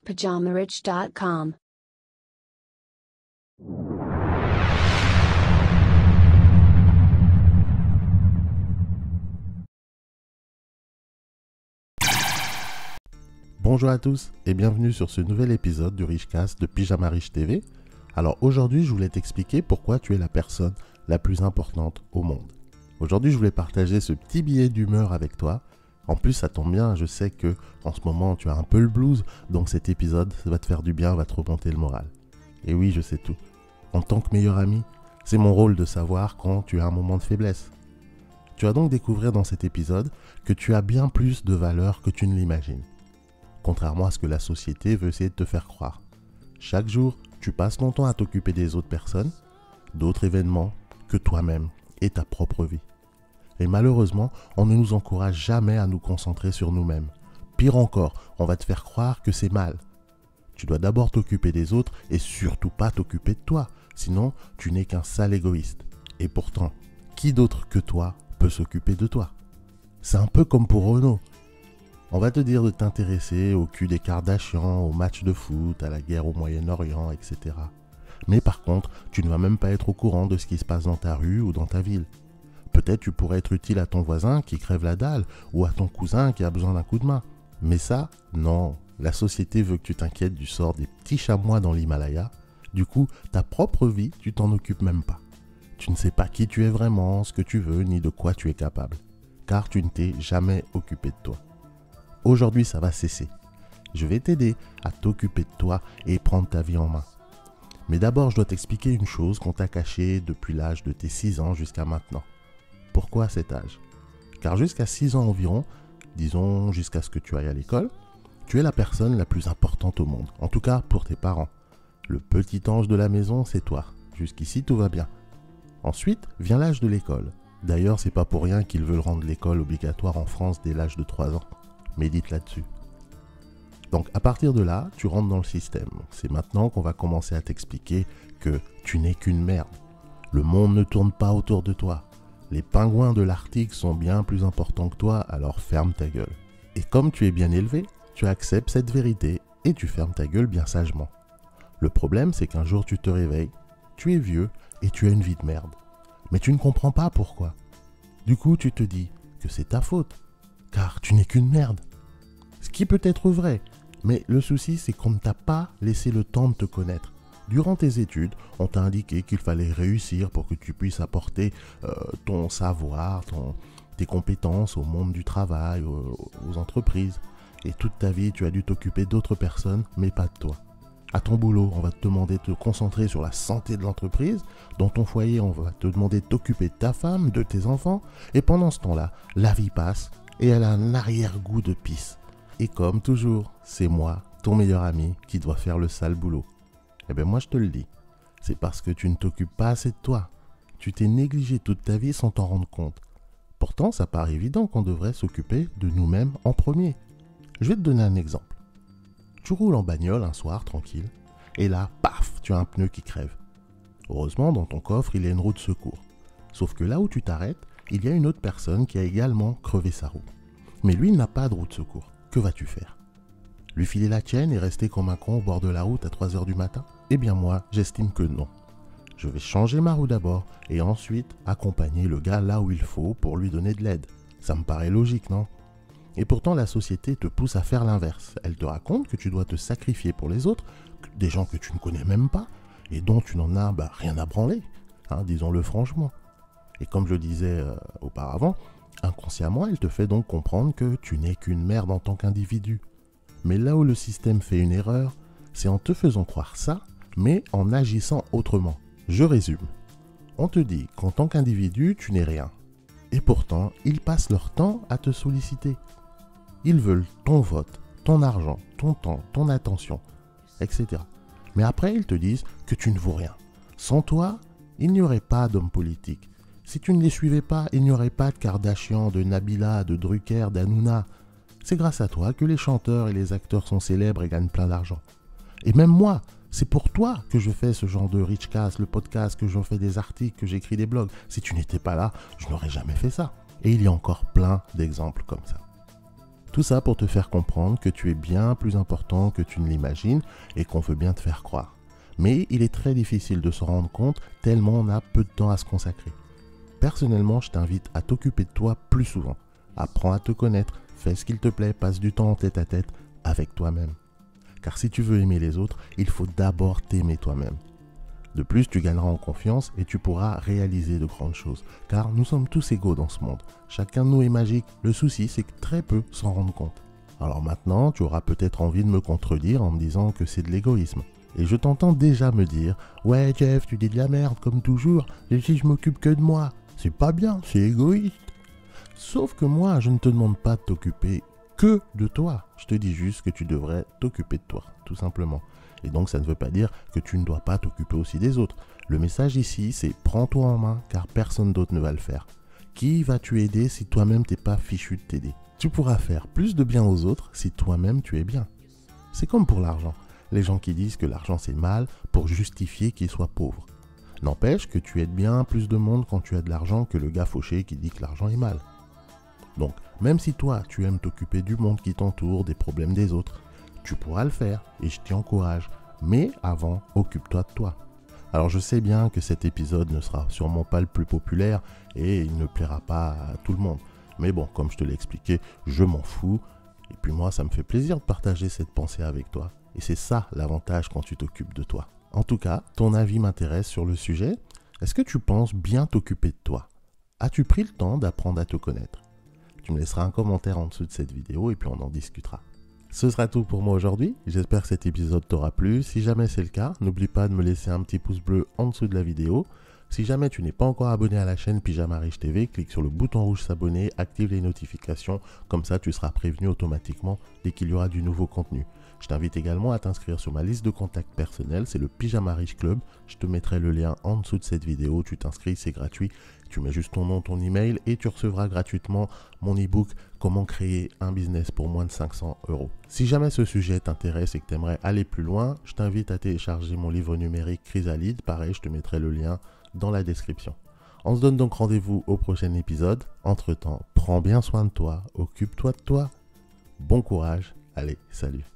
PajamaRich.com. Bonjour à tous et bienvenue sur ce nouvel épisode du Richcast de Pyjama Rich TV. Alors aujourd'hui, je voulais t'expliquer pourquoi tu es la personne la plus importante au monde. Aujourd'hui, je voulais partager ce petit billet d'humeur avec toi. En plus, ça tombe bien, je sais que en ce moment, tu as un peu le blues, donc cet épisode, ça va te faire du bien, va te remonter le moral. Et oui, je sais tout. En tant que meilleur ami, c'est mon rôle de savoir quand tu as un moment de faiblesse. Tu vas donc découvrir dans cet épisode que tu as bien plus de valeur que tu ne l'imagines. Contrairement à ce que la société veut essayer de te faire croire. Chaque jour, tu passes ton temps à t'occuper des autres personnes, d'autres événements que toi-même et ta propre vie. Et malheureusement, on ne nous encourage jamais à nous concentrer sur nous-mêmes. Pire encore, on va te faire croire que c'est mal. Tu dois d'abord t'occuper des autres et surtout pas t'occuper de toi, sinon tu n'es qu'un sale égoïste. Et pourtant, qui d'autre que toi peut s'occuper de toi? C'est un peu comme pour Renaud. On va te dire de t'intéresser au cul des Kardashians, aux matchs de foot, à la guerre au Moyen-Orient, etc. Mais par contre, tu ne vas même pas être au courant de ce qui se passe dans ta rue ou dans ta ville. Peut-être tu pourrais être utile à ton voisin qui crève la dalle ou à ton cousin qui a besoin d'un coup de main. Mais ça, non. La société veut que tu t'inquiètes du sort des petits chamois dans l'Himalaya. Du coup, ta propre vie, tu t'en occupes même pas. Tu ne sais pas qui tu es vraiment, ce que tu veux, ni de quoi tu es capable. Car tu ne t'es jamais occupé de toi. Aujourd'hui, ça va cesser. Je vais t'aider à t'occuper de toi et prendre ta vie en main. Mais d'abord, je dois t'expliquer une chose qu'on t'a cachée depuis l'âge de tes 6 ans jusqu'à maintenant. Pourquoi cet âge? Car jusqu'à 6 ans environ, disons jusqu'à ce que tu ailles à l'école, tu es la personne la plus importante au monde, en tout cas pour tes parents. Le petit ange de la maison, c'est toi. Jusqu'ici, tout va bien. Ensuite, vient l'âge de l'école. D'ailleurs, c'est pas pour rien qu'ils veulent rendre l'école obligatoire en France dès l'âge de 3 ans. Médite là-dessus. Donc à partir de là, tu rentres dans le système. C'est maintenant qu'on va commencer à t'expliquer que tu n'es qu'une merde. Le monde ne tourne pas autour de toi. Les pingouins de l'Arctique sont bien plus importants que toi, alors ferme ta gueule. Et comme tu es bien élevé, tu acceptes cette vérité et tu fermes ta gueule bien sagement. Le problème, c'est qu'un jour tu te réveilles, tu es vieux et tu as une vie de merde. Mais tu ne comprends pas pourquoi. Du coup, tu te dis que c'est ta faute. Car tu n'es qu'une merde. Ce qui peut être vrai, mais le souci c'est qu'on ne t'a pas laissé le temps de te connaître. Durant tes études, on t'a indiqué qu'il fallait réussir pour que tu puisses apporter ton savoir, tes compétences au monde du travail, aux entreprises. Et toute ta vie, tu as dû t'occuper d'autres personnes, mais pas de toi. À ton boulot, on va te demander de te concentrer sur la santé de l'entreprise. Dans ton foyer, on va te demander de t'occuper de ta femme, de tes enfants. Et pendant ce temps-là, la vie passe. Et elle a un arrière-goût de pisse. Et comme toujours, c'est moi, ton meilleur ami, qui doit faire le sale boulot. Eh bien moi je te le dis, c'est parce que tu ne t'occupes pas assez de toi. Tu t'es négligé toute ta vie sans t'en rendre compte. Pourtant, ça paraît évident qu'on devrait s'occuper de nous-mêmes en premier. Je vais te donner un exemple. Tu roules en bagnole un soir, tranquille, et là, paf, tu as un pneu qui crève. Heureusement, dans ton coffre, il y a une roue de secours. Sauf que là où tu t'arrêtes, il y a une autre personne qui a également crevé sa roue. Mais lui, il n'a pas de roue de secours. Que vas-tu faire? Lui filer la tienne et rester comme un con au bord de la route à 3h du matin? Eh bien moi, j'estime que non. Je vais changer ma roue d'abord et ensuite accompagner le gars là où il faut pour lui donner de l'aide. Ça me paraît logique, non? Et pourtant, la société te pousse à faire l'inverse. Elle te raconte que tu dois te sacrifier pour les autres, des gens que tu ne connais même pas et dont tu n'en as rien à branler, disons-le franchement. Et comme je disais auparavant, inconsciemment, elle te fait donc comprendre que tu n'es qu'une merde en tant qu'individu. Mais là où le système fait une erreur, c'est en te faisant croire ça, mais en agissant autrement. Je résume. On te dit qu'en tant qu'individu, tu n'es rien. Et pourtant, ils passent leur temps à te solliciter. Ils veulent ton vote, ton argent, ton temps, ton attention, etc. Mais après, ils te disent que tu ne vaux rien. Sans toi, il n'y aurait pas d'homme politique. Si tu ne les suivais pas, il n'y aurait pas de Kardashian, de Nabila, de Drucker, d'Hanouna. C'est grâce à toi que les chanteurs et les acteurs sont célèbres et gagnent plein d'argent. Et même moi, c'est pour toi que je fais ce genre de Richcast, le podcast, que j'en fais des articles, que j'écris des blogs. Si tu n'étais pas là, je n'aurais jamais fait ça. Et il y a encore plein d'exemples comme ça. Tout ça pour te faire comprendre que tu es bien plus important que tu ne l'imagines et qu'on veut bien te faire croire. Mais il est très difficile de se rendre compte tellement on a peu de temps à se consacrer. Personnellement, je t'invite à t'occuper de toi plus souvent. Apprends à te connaître, fais ce qu'il te plaît, passe du temps en tête à tête avec toi-même. Car si tu veux aimer les autres, il faut d'abord t'aimer toi-même. De plus, tu gagneras en confiance et tu pourras réaliser de grandes choses. Car nous sommes tous égaux dans ce monde. Chacun de nous est magique. Le souci, c'est que très peu s'en rendent compte. Alors maintenant, tu auras peut-être envie de me contredire en me disant que c'est de l'égoïsme. Et je t'entends déjà me dire « Ouais Jeff, tu dis de la merde comme toujours. Et si je m'occupe que de moi, c'est pas bien, c'est égoïste. » Sauf que moi, je ne te demande pas de t'occuper que de toi. Je te dis juste que tu devrais t'occuper de toi, tout simplement. Et donc, ça ne veut pas dire que tu ne dois pas t'occuper aussi des autres. Le message ici, c'est prends-toi en main, car personne d'autre ne va le faire. Qui vas-tu aider si toi-même t'es pas fichu de t'aider? Tu pourras faire plus de bien aux autres si toi-même tu es bien. C'est comme pour l'argent. Les gens qui disent que l'argent c'est mal pour justifier qu'ils soient pauvres. N'empêche que tu aides bien plus de monde quand tu as de l'argent que le gars fauché qui dit que l'argent est mal. Donc, même si toi, tu aimes t'occuper du monde qui t'entoure, des problèmes des autres, tu pourras le faire et je t'y encourage. Mais avant, occupe-toi de toi. Alors je sais bien que cet épisode ne sera sûrement pas le plus populaire et il ne plaira pas à tout le monde. Mais bon, comme je te l'ai expliqué, je m'en fous. Et puis moi, ça me fait plaisir de partager cette pensée avec toi. Et c'est ça l'avantage quand tu t'occupes de toi. En tout cas, ton avis m'intéresse sur le sujet. Est-ce que tu penses bien t'occuper de toi? As-tu pris le temps d'apprendre à te connaître? Tu me laisseras un commentaire en dessous de cette vidéo et puis on en discutera. Ce sera tout pour moi aujourd'hui. J'espère que cet épisode t'aura plu. Si jamais c'est le cas, n'oublie pas de me laisser un petit pouce bleu en dessous de la vidéo. Si jamais tu n'es pas encore abonné à la chaîne Pyjama Riche TV, clique sur le bouton rouge s'abonner, active les notifications, comme ça tu seras prévenu automatiquement dès qu'il y aura du nouveau contenu. Je t'invite également à t'inscrire sur ma liste de contacts personnels, c'est le Pyjama Riche Club. Je te mettrai le lien en dessous de cette vidéo, tu t'inscris, c'est gratuit. Tu mets juste ton nom, ton email et tu recevras gratuitement mon e-book Comment créer un business pour moins de 500 €. Si jamais ce sujet t'intéresse et que tu aimerais aller plus loin, je t'invite à télécharger mon livre numérique Chrysalide. Pareil, je te mettrai le lien dans la description. On se donne donc rendez-vous au prochain épisode. Entre-temps, prends bien soin de toi, occupe-toi de toi. Bon courage, allez, salut.